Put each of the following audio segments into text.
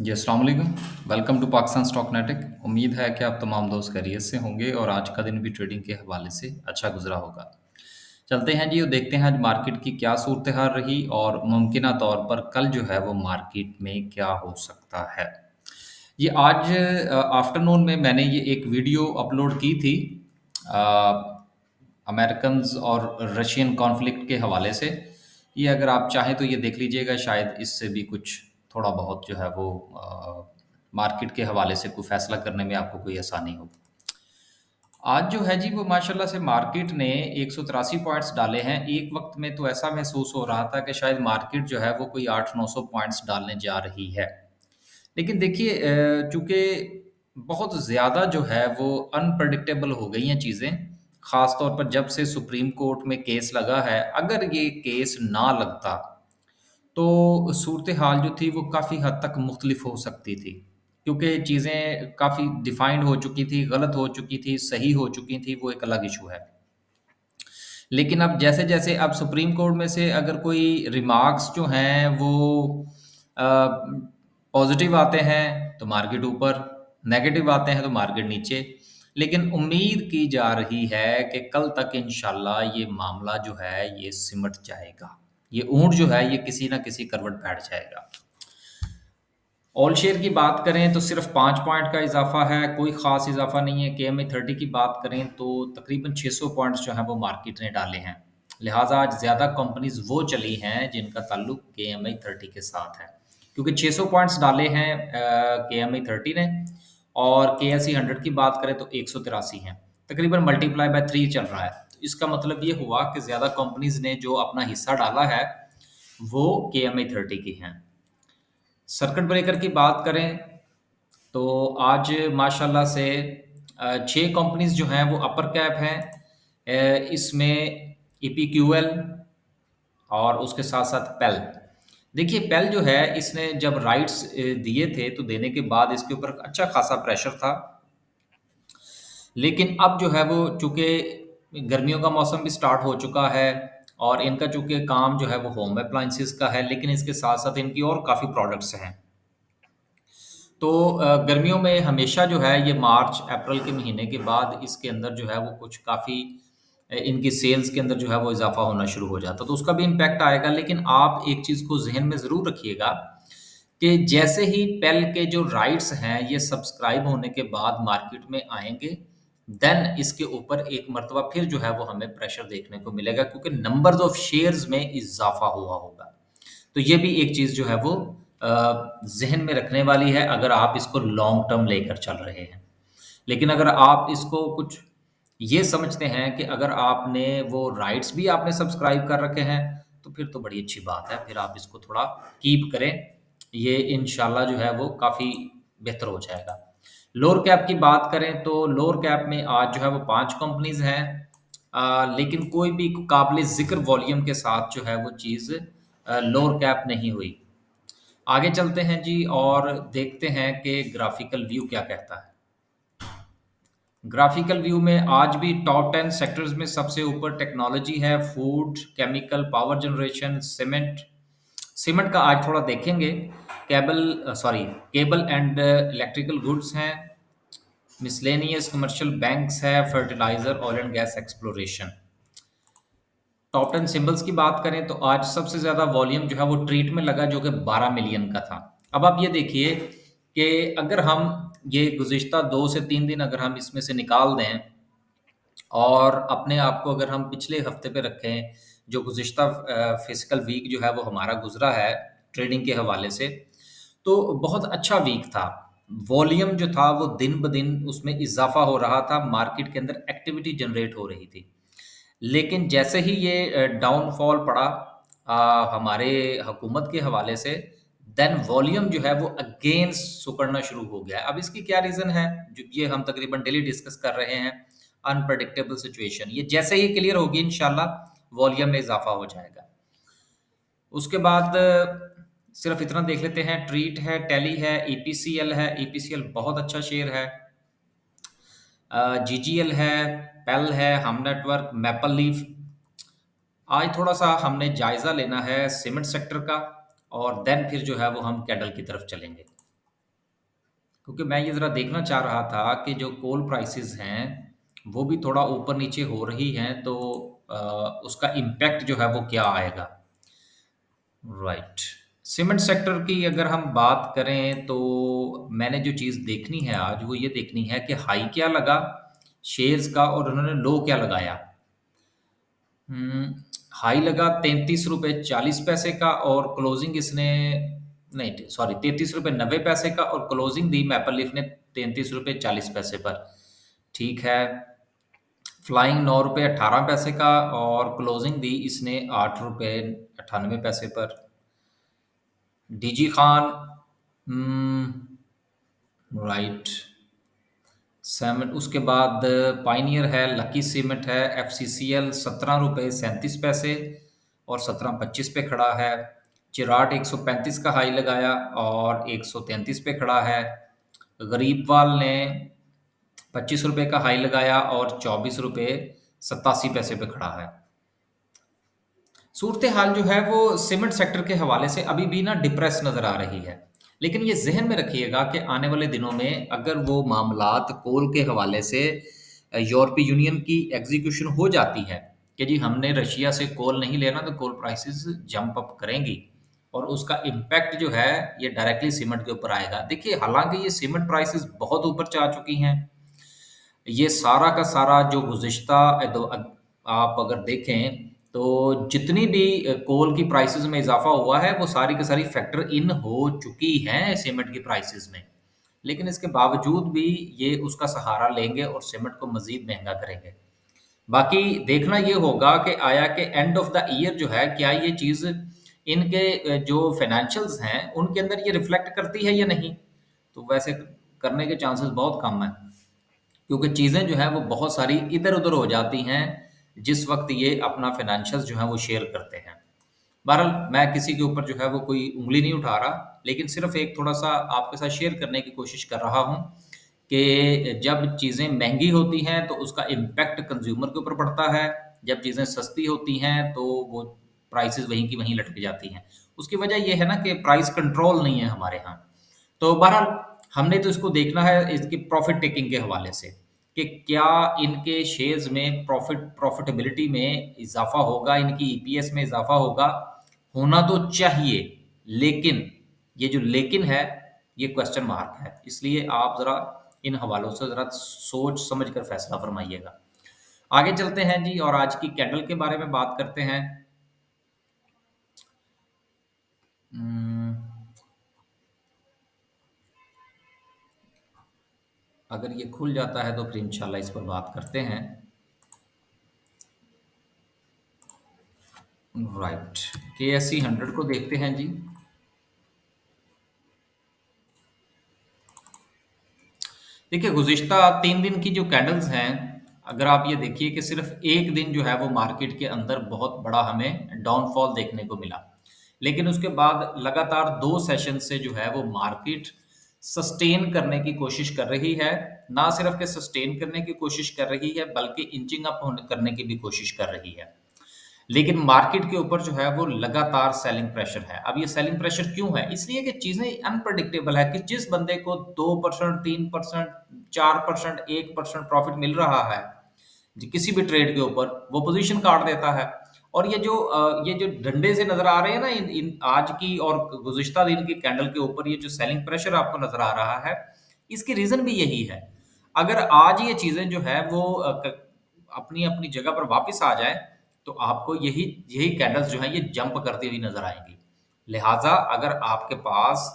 जी, अस्सलाम वालेकुम। Welcome to Pakistan स्टॉकनेटिक। उम्मीद है कि आप तमाम दोस्त खैरियत से होंगे और आज का दिन भी ट्रेडिंग के हवाले से अच्छा गुज़रा होगा। चलते हैं जी और देखते हैं आज मार्केट की क्या सूरत-ए-हाल रही और मुमकिना तौर पर कल जो है वो मार्केट में क्या हो सकता है। ये आज आफ्टरनून में मैंने ये एक वीडियो अपलोड की थी अ, अमेरिकन्स और रशियन कॉन्फ्लिक्ट के हवाले से। ये अगर आप चाहें तो ये देख लीजिएगा, शायद इससे भी कुछ थोड़ा बहुत जो है वो मार्केट के हवाले से कोई फ़ैसला करने में आपको कोई आसानी हो। आज जो है जी वो माशाल्लाह से मार्केट ने 183 पॉइंट्स डाले हैं। एक वक़्त में तो ऐसा महसूस हो रहा था कि शायद मार्केट जो है वो कोई 800-900 पॉइंट्स डालने जा रही है। लेकिन देखिए चूँकि बहुत ज़्यादा जो है वो अनप्रेडिक्टेबल हो गई हैं चीज़ें, ख़ास तौर पर जब से सुप्रीम कोर्ट में केस लगा है। अगर ये केस ना लगता, तो सूरत-ए-हाल जो थी वो काफ़ी हद तक मुख्तलिफ हो सकती थी। क्योंकि चीज़ें काफ़ी डिफ़ाइंड हो चुकी थी, गलत हो चुकी थी, सही हो चुकी थी, वो एक अलग इश्यू है। लेकिन अब जैसे-जैसे अब सुप्रीम कोर्ट में से अगर कोई रिमार्क्स जो हैं वो अ, पॉज़िटिव आते हैं तो मार्केट ऊपर, नेगेटिव आते हैं तो मार्केट नीचे। लेकिन उम्मीद की जा रही है कि कल तक इंशाल्लाह ये मामला जो है ये सिमट जाएगा। ये ऊँट जो है ये किसी न किसी करवट बैठ जाएगा। ऑल शेयर की बात करें तो सिर्फ 5 पॉइंट का इज़ाफ़ा है, कोई ख़ास इज़ाफ़ा नहीं है। केएमए 30 की बात करें तो तकरीबन 600 पॉइंट्स जो हैं वो मार्केट ने डाले हैं। लिहाज़ा आज ज़्यादा कंपनीज़ वो चली हैं जिनका ताल्लुक केएमए 30 के साथ है। क्योंकि 600 पॉइंट्स डाले हैं केएमए 30 ने, और केएसई 100 की बात करें तो 183 हैं। तकरीबन मल्टीप्लाई बाय 3 चल रहा है। तो इसका मतलब ये हुआ कि ज़्यादा कंपनीज़ ने जो अपना हिस्सा डाला है, वो केएमए 30 की हैं। सर्किट ब्रेकर की बात करें तो आज माशाल्लाह से 6 कंपनीज़ जो हैं वो अपर कैप हैं। इसमें ईपीक्यूएल और उसके साथ-साथ पेल। देखिए पेल जो है इसने जब राइट्स दिए थे तो देने के बाद इसके ऊपर अच्छा खासा प्रेशर था। लेकिन अब जो है वो चूँकि गर्मियों का मौसम भी स्टार्ट हो चुका है और इनका चूँकि काम जो है वो होम अप्लायंसेस का है, लेकिन इसके साथ-साथ इनकी और काफ़ी प्रोडक्ट्स हैं। तो गर्मियों में हमेशा जो है ये मार्च अप्रैल के महीने के बाद इसके अंदर जो है वो कुछ काफ़ी इनकी सेल्स के अंदर जो है वो इज़ाफ़ा होना शुरू हो जाता है, तो उसका भी इम्पैक्ट आएगा। लेकिन आप एक चीज़ को ज़हन में ज़रूर रखिएगा कि जैसे ही पेल के जो राइट्स हैं ये सब्सक्राइब होने के बाद मार्केट में आएँगे, देन इसके ऊपर एक मर्तबा फिर जो है वो हमें प्रेशर देखने को मिलेगा, क्योंकि नंबर्स ऑफ शेयर्स में इज़ाफ़ा हुआ होगा। तो ये भी एक चीज़ जो है वो ज़हन में रखने वाली है अगर आप इसको लॉन्ग टर्म लेकर चल रहे हैं। लेकिन अगर आप इसको कुछ ये समझते हैं कि अगर आपने वो राइट्स भी आपने सब्सक्राइब कर रखे हैं, तो फिर तो बड़ी अच्छी बात है। फिर आप इसको थोड़ा कीप करें। ये इंशाल्लाह जो है वो काफ़ी बेहतर हो जाएगा। लोअर कैप की बात करें तो लोअर कैप में आज जो है वो 5 कंपनीज़ हैं। लेकिन कोई भी काबिल ज़िक्र वॉल्यूम के साथ जो है वो चीज़ लोअर कैप नहीं हुई। आगे चलते हैं जी और देखते हैं कि ग्राफ़िकल व्यू क्या कहता है। ग्राफ़िकल व्यू में आज भी टॉप 10 सेक्टर्स में सबसे ऊपर टेक्नोलॉजी है, food, chemical, power generation, cement. Cement का आज थोड़ा देखेंगे। केबल एंड इलेक्ट्रिकल गुड्स हैं, मिसलेनियस कमर्शियल बैंक्स है, fertiliser, oil and gas exploration. Top 10 symbols की बात करें तो आज सबसे ज़्यादा वॉल्यूम जो है वो ट्रीट में लगा, जो कि 12 मिलियन का था। अब आप ये देखिए कि अगर हम ये गुज़िश्ता 2 से 3 दिन अगर हम इसमें से निकाल दें और अपने आप को अगर हम पिछले हफ्ते पे रखें, जो गुज़िश्ता फ़िज़िकल वीक जो है वो हमारा गुज़रा है ट्रेडिंग के हवाले से, तो बहुत अच्छा वीक था। वॉल्यूम जो था वो दिन-ब-दिन उसमें इज़ाफ़ा हो रहा था, मार्केट के अंदर एक्टिविटी जनरेट हो रही थी। लेकिन जैसे ही ये डाउनफॉल पड़ा हमारे हुकूमत के हवाले से, देन वॉल्यूम जो है वो अगेन सिकुड़ना शुरू हो गया है। अब इसकी क्या रीज़न है? जो ये हम तकरीबन डेली डिस्कस कर रहे हैं, अनप्रेडिक्टेबल सिचुएशन। ये जैसे ही क्लियर होगी इंशाल्लाह वॉल्यूम में इज़ाफ़ा हो जाएगा। उसके बाद सिर्फ़ इतना देख लेते हैं, ट्रीट है, टेली है, ईपीसीएल है। ईपीसीएल बहुत अच्छा शेयर है। जीजीएल है, पेल है, हम नेटवर्क, मैपल लीफ। आज थोड़ा-सा हमने जायज़ा लेना है सीमेंट सेक्टर का और देन फिर जो है वो हम कैडल की तरफ चलेंगे। क्योंकि मैं ये ज़रा देखना चाह रहा था कि जो कोल प्राइसेस हैं, वो भी थोड़ा ऊपर-नीचे हो रही हैं, तो अ, उसका इम्पैक्ट जो है वो क्या आएगा? राइट। सीमेंट सेक्टर की अगर हम बात करें तो मैंने जो चीज़ देखनी है आज वो ये देखनी है कि हाई क्या लगा शेयर्स का और उन्होंने लो क्या लगाया। हाई लगा 33 रुपये 40 पैसे का और क्लोजिंग इसने नहीं सॉरी 33 रुपये 90 पैसे का और क्लोजिंग दी मैपल लीफ ने 33 रुपये 40 पैसे पर। ठीक है। फ्लाइंग 9 रुपये 18 पैसे का और क्लोजिंग दी इसने 8 रुपये 98 पैसे पर। डीजी खान राइट सेवन उसके बाद पाइनियर है लकी सीमेंट है एफसीसीएल 17 रुपये 37 पैसे और 17.25 पे खड़ा है। चिराट 135 का हाई लगाया और 133 पे खड़ा है। गरीबवाल ने 25 रुपये का हाई लगाया और 24 रुपये 87 पैसे पे खड़ा है। सूरत हाल जो है वो सीमेंट सेक्टर के हवाले से अभी भी ना डिप्रेस नज़र आ रही है। लेकिन ये ज़हन में रखिएगा कि आने वाले दिनों में अगर वो मामलात कोल के हवाले से यूरोपीय यूनियन की एग्जीक्यूशन हो जाती है कि जी हमने रशिया से कोल नहीं लेना तो कोल प्राइसेस जंप अप करेंगी और उसका इम्पैक्ट जो है ये डायरेक्टली सीमेंट के ऊपर आएगा। देखिए हालांकि ये सीमेंट प्राइसेस बहुत ऊपर जा चुकी हैं। ये सारा का सारा जो गुज़िश्ता आप अगर देखें, तो जितनी भी कोल की प्राइसेज़ में इज़ाफ़ा हुआ है, वो सारी की सारी फैक्टर इन हो चुकी हैं सीमेंट की प्राइसेज़ में। लेकिन इसके बावजूद भी ये उसका सहारा लेंगे और सीमेंट को मज़ीद महँगा करेंगे। बाकी देखना ये होगा कि आया कि एंड ऑफ द ईयर जो है, क्या ये चीज़ इनके जो फाइनेंशियल्स हैं, उनके अंदर ये रिफ्लेक्ट करती है या नहीं? तो वैसे करने के चांसेस बहुत कम हैं। क्योंकि चीज़ें जो हैं वो बहुत सारी इधर-उधर हो जाती हैं, जिस वक़्त ये अपना फाइनेंशियल्स जो हैं वो शेयर करते हैं। बहरहाल मैं किसी के ऊपर जो है वो कोई उँगली नहीं उठा रहा, लेकिन सिर्फ़ एक थोड़ा-सा आपके साथ शेयर करने की कोशिश कर रहा हूँ कि जब चीज़ें महँगी होती हैं तो उसका इम्पैक्ट कंज़्यूमर के ऊपर पड़ता है, जब चीज़ें सस्ती होती हैं तो वो प्राइसेज़ वहीं की वहीं लटक जाती हैं। उसकी वजह ये है ना कि प्राइस कंट्रोल नहीं है हमारे यहाँ। तो बहरहाल हमने तो इसको देखना है इसकी प्रॉफ़िट टेकिंग के हवाले से कि क्या इनके शेयर्स में प्रॉफ़िटेबिलिटी में इज़ाफ़ा होगा, इनकी ईपीएस में इज़ाफ़ा होगा, होना तो चाहिए, लेकिन ये जो लेकिन है, ये क्वेश्चन मार्क है। इसलिए आप ज़रा इन हवालों से ज़रा सोच समझ कर फैसला फ़रमाइएगा। आगे चलते हैं जी और आज की कैंडल के बारे में बात करते हैं। उम, अगर ये खुल जाता है तो फिर इंशाल्लाह इस पर बात करते हैं। राइट, केएससी 100 को देखते हैं जी। देखिए गुज़िश्ता 3 दिन की जो कैंडल्स हैं, अगर आप ये देखिए कि सिर्फ़ 1 दिन जो है वो मार्केट के अंदर बहुत बड़ा हमें डाउनफॉल देखने को मिला। लेकिन उसके बाद लगातार 2 सेशन से जो है वो मार्केट सस्टेन करने की कोशिश कर रही है। ना सिर्फ़ कि सस्टेन करने की कोशिश कर रही है, बल्कि इंचिंग अप होने करने की भी कोशिश कर रही है। लेकिन मार्केट के ऊपर जो है वो लगातार सेलिंग प्रेशर है। अब ये सेलिंग प्रेशर क्यों है? इसलिए कि चीज़ें अनप्रेडिक्टेबल है कि जिस बंदे को 2% 3% 4% 1% प्रॉफ़िट मिल रहा है, जी किसी भी ट्रेड के ऊपर, वो पोज़ीशन काट देता है। और ये जो डंडे से नज़र आ रहे हैं ना इन इन आज की और गुज़िश्ता दिन की कैंडल के ऊपर ये जो सेलिंग प्रेशर आपको नज़र आ रहा है, इसकी रीज़न भी यही है। अगर आज ये चीज़ें जो है वो अपनी-अपनी जगह पर वापस आ जाएँ, तो आपको यही यही कैंडल्स जो हैं ये जंप करती हुई नज़र आएँगी। लिहाज़ा अगर आपके पास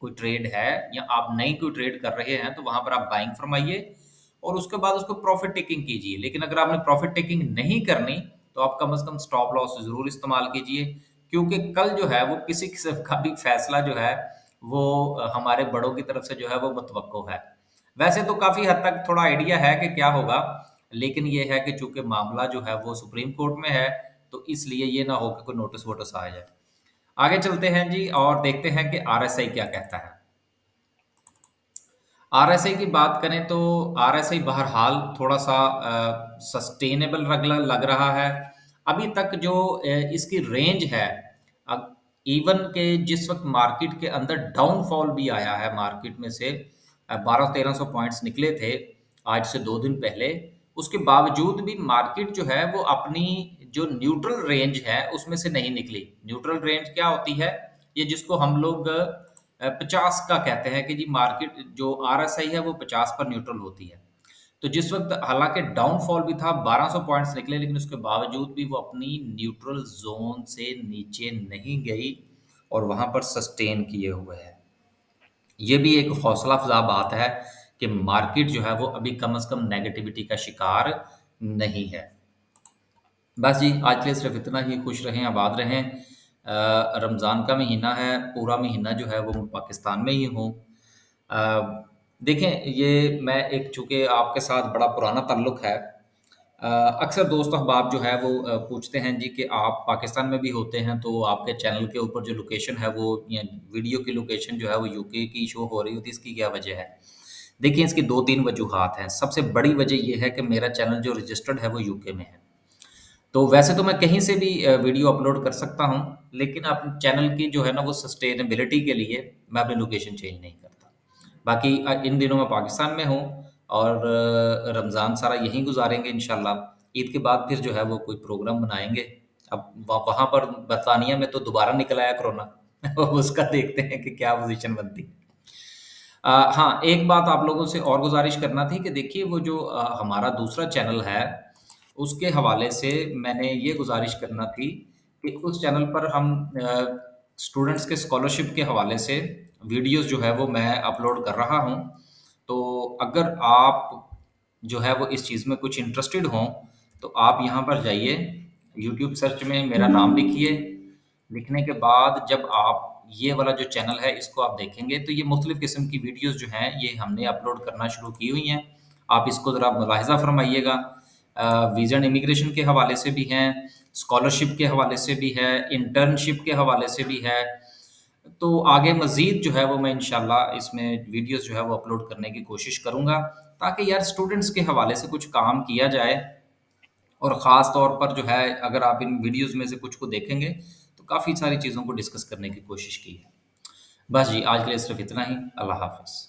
कोई ट्रेड है या आप नई कोई ट्रेड कर रहे हैं, तो वहाँ पर आप बाइंग फरमाइए और उसके बाद उसको प्रॉफ़िट टेकिंग कीजिए। लेकिन अगर आपने प्रॉफ़िट टेकिंग नहीं करनी, तो आप कम से कम स्टॉप लॉस ज़रूर इस्तेमाल कीजिए, क्योंकि कल जो है वो किसी किस्म का भी फैसला जो है वो हमारे बड़ों की तरफ से जो है वो मुतवक्को है। वैसे तो काफ़ी हद तक थोड़ा आइडिया है कि क्या होगा, लेकिन ये है कि चूँकि मामला जो है वो सुप्रीम कोर्ट में है, तो इसलिए ये ना हो कि कोई नोटिस-वोटिस आ जाए। आगे चलते हैं जी और देखते हैं कि आरएसआई क्या कहता है। आरएसआई की बात करें तो आरएसआई बहरहाल थोड़ा-सा सस्टेनेबल लग रहा है। अभी तक जो इसकी रेंज है इवन के जिस वक़्त मार्केट के अंदर डाउनफॉल भी आया है मार्केट में से, 1200-1300 पॉइंट्स निकले थे आज से 2 दिन पहले। उसके बावजूद भी मार्केट जो है वो अपनी जो न्यूट्रल रेंज है उसमें से नहीं निकली। न्यूट्रल रेंज क्या होती है? ये जिसको हम लोग 50 का कहते हैं कि जी मार्केट जो आरएसआई है वो 50 पर न्यूट्रल होती है। तो जिस वक़्त हालाँकि डाउनफॉल भी था, 1200 पॉइंट्स निकले, लेकिन उसके बावजूद भी वो अपनी न्यूट्रल ज़ोन से नीचे नहीं गई और वहाँ पर सस्टेन किए हुए है। ये भी एक हौसला अफ़ज़ा बात है कि मार्केट जो है वो अभी कम से कम नेगेटिविटी का शिकार नहीं है। बस जी, आज के लिए सिर्फ़ इतना ही। खुश रहें, आबाद रहें। रमज़ान का महीना है, पूरा महीना जो है वो मैं पाकिस्तान में ही हूँ। अ, देखें, ये मैं एक चूँकि आपके साथ बड़ा पुराना ताल्लुक है। अक्सर दोस्त अहबाब जो है वो पूछते हैं जी कि आप पाकिस्तान में भी होते हैं तो आपके चैनल के ऊपर जो लोकेशन है वो या वीडियो की लोकेशन जो है वो यूके की शो हो रही होती है, इसकी क्या वजह है? देखिए, इसकी 2-3 वजूहात हैं। सबसे बड़ी वजह ये है कि मेरा चैनल जो रजिस्टर्ड है वो यूके में है। तो वैसे तो मैं कहीं से भी वीडियो अपलोड कर सकता हूँ, लेकिन अपने चैनल की जो है ना वो सस्टेनेबिलिटी के लिए मैं अपनी लोकेशन चेंज नहीं करता। बाकी इन दिनों मैं पाकिस्तान में हूँ और रमज़ान सारा यहीं गुज़ारेंगे इंशाल्लाह। ईद के बाद फिर जो है वो कोई प्रोग्राम बनाएँगे। अब वहाँ पर बरतानिया में तो दोबारा निकल आया कोरोना। अब उसका देखते हैं कि क्या पोज़ीशन बनती है। हाँ, एक बात आप लोगों से और गुज़ारिश करना थी कि देखिए वो जो हमारा दूसरा चैनल है, उसके हवाले से मैंने ये गुज़ारिश करना थी कि उस चैनल पर हम स्टूडेंट्स के स्कॉलरशिप के हवाले से वीडियोज़ जो है वो मैं अपलोड कर रहा हूँ। तो अगर आप जो है वो इस चीज़ में कुछ इंटरेस्टेड हों, तो आप यहाँ पर जाइए, यूट्यूब सर्च में मेरा नाम लिखिए। लिखने के बाद जब आप ये वाला जो चैनल है इसको आप देखेंगे तो ये मुख्तलिफ़ किस्म की वीडियोज़ जो हैं ये हमने अपलोड करना शुरू की हुई हैं। आप इसको ज़रा मुलाहिज़ा फ़रमाइएगा। वीज़ा एंड इमिग्रेशन के हवाले से भी हैं, स्कॉलरशिप के हवाले से भी है, इंटर्नशिप के हवाले से भी है। तो आगे मज़ीद जो है वो मैं इंशाल्लाह इसमें वीडियोज़ जो है वो अपलोड करने की कोशिश करूँगा, ताकि यार स्टूडेंट्स के हवाले से कुछ काम किया जाए। और ख़ास तौर पर जो है अगर आप इन वीडियोज़ में से कुछ को देखेंगे, तो काफ़ी सारी चीज़ों को डिस्कस करने की कोशिश की है। बस जी, आज के लिए सिर्फ़ इतना ही। अल्लाह हाफ़िज़।